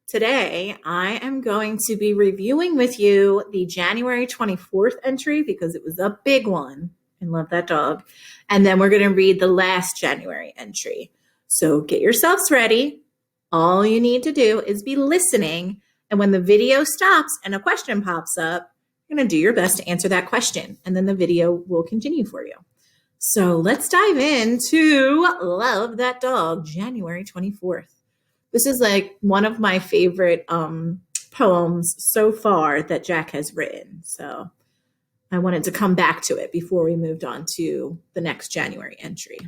Today, I am going to be reviewing with you the January 24th entry because it was a big one. I love that dog. And then we're going to read the last January entry. So get yourselves ready. All you need to do is be listening. And when the video stops and a question pops up, you're going to do your best to answer that question. And then the video will continue for you. So let's dive into Love That Dog, January 24th. This is like one of my favorite poems so far that Jack has written. So I wanted to come back to it before we moved on to the next January entry.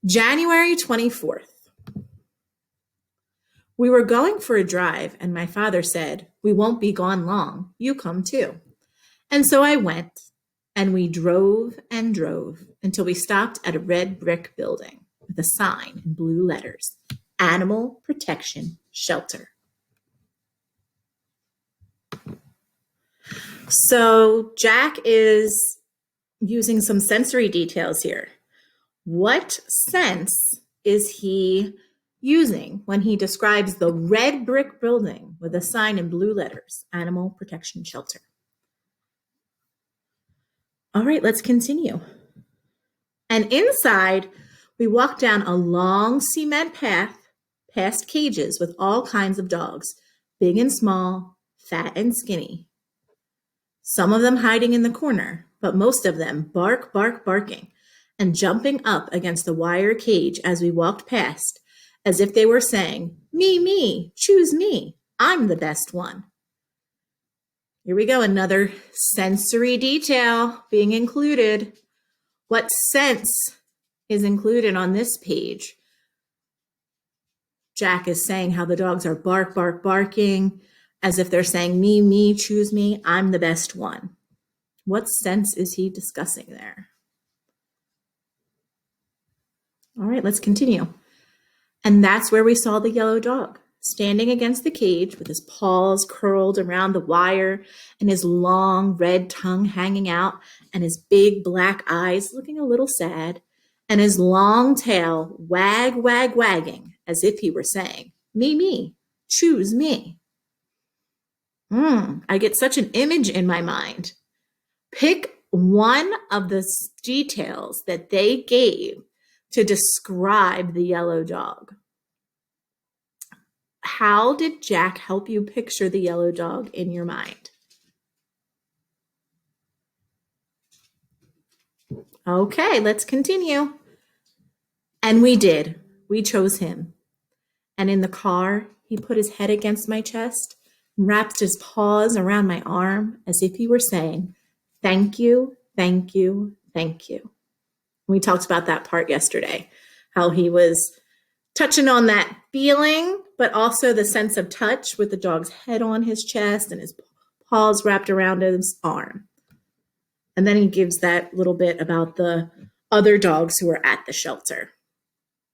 January 24th. We were going for a drive and my father said, "We won't be gone long. You come too." And so I went and we drove and drove until we stopped at a red brick building with a sign in blue letters, Animal Protection Shelter. So Jack is using some sensory details here. What sense is he using when he describes the red brick building with a sign in blue letters, Animal Protection Shelter? All right, let's continue. And inside, we walked down a long cement path past cages with all kinds of dogs, big and small, fat and skinny. Some of them hiding in the corner, but most of them barking, and jumping up against the wire cage as we walked past, as if they were saying, me, choose me, I'm the best one. Here we go, another sensory detail being included. What sense is included on this page? Jack is saying how the dogs are barking, as if they're saying, me, choose me, I'm the best one. What sense is he discussing there? All right, let's continue. And that's where we saw the yellow dog, standing against the cage with his paws curled around the wire and his long red tongue hanging out and his big black eyes looking a little sad and his long tail wagging as if he were saying, me, choose me. I get such an image in my mind. Pick one of the details that they gave to describe the yellow dog. How did Jack help you picture the yellow dog in your mind? Okay, let's continue. And we did. We chose him. And in the car, he put his head against my chest and wrapped his paws around my arm as if he were saying, thank you, thank you, thank you. We talked about that part yesterday, how he was touching on that feeling, but also the sense of touch with the dog's head on his chest and his paws wrapped around his arm. And then he gives that little bit about the other dogs who are at the shelter.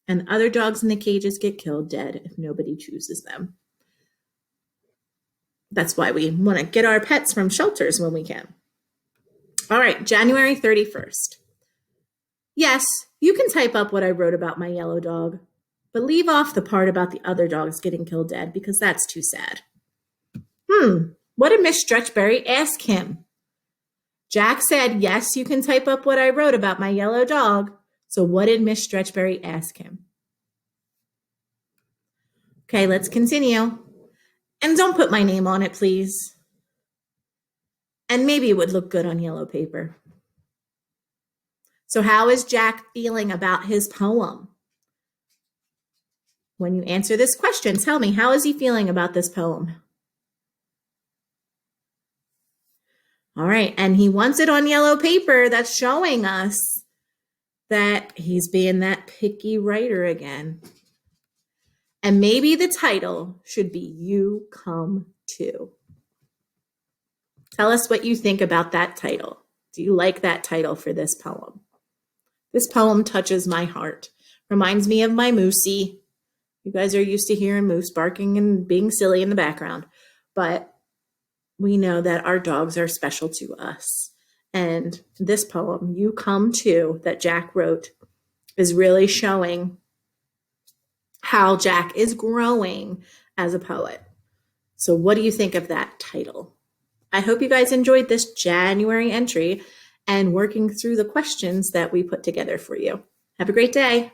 And other dogs in the cages get killed dead if nobody chooses them. That's why we want to get our pets from shelters when we can. All right, January 31st. Yes, you can type up what I wrote about my yellow dog, but leave off the part about the other dogs getting killed dead because that's too sad. What did Miss Stretchberry ask him? Jack said, yes, you can type up what I wrote about my yellow dog. So what did Miss Stretchberry ask him? Okay, let's continue. And don't put my name on it, please. And maybe it would look good on yellow paper. So how is Jack feeling about his poem? When you answer this question, tell me, how is he feeling about this poem? All right, and he wants it on yellow paper. That's showing us that he's being that picky writer again. And maybe the title should be You Come Too. Tell us what you think about that title. Do you like that title for this poem? This poem touches my heart. Reminds me of my Moosey. You guys are used to hearing Moose barking and being silly in the background, but we know that our dogs are special to us. And this poem, You Come Too, that Jack wrote, is really showing how Jack is growing as a poet. So what do you think of that title? I hope you guys enjoyed this January entry and working through the questions that we put together for you. Have a great day.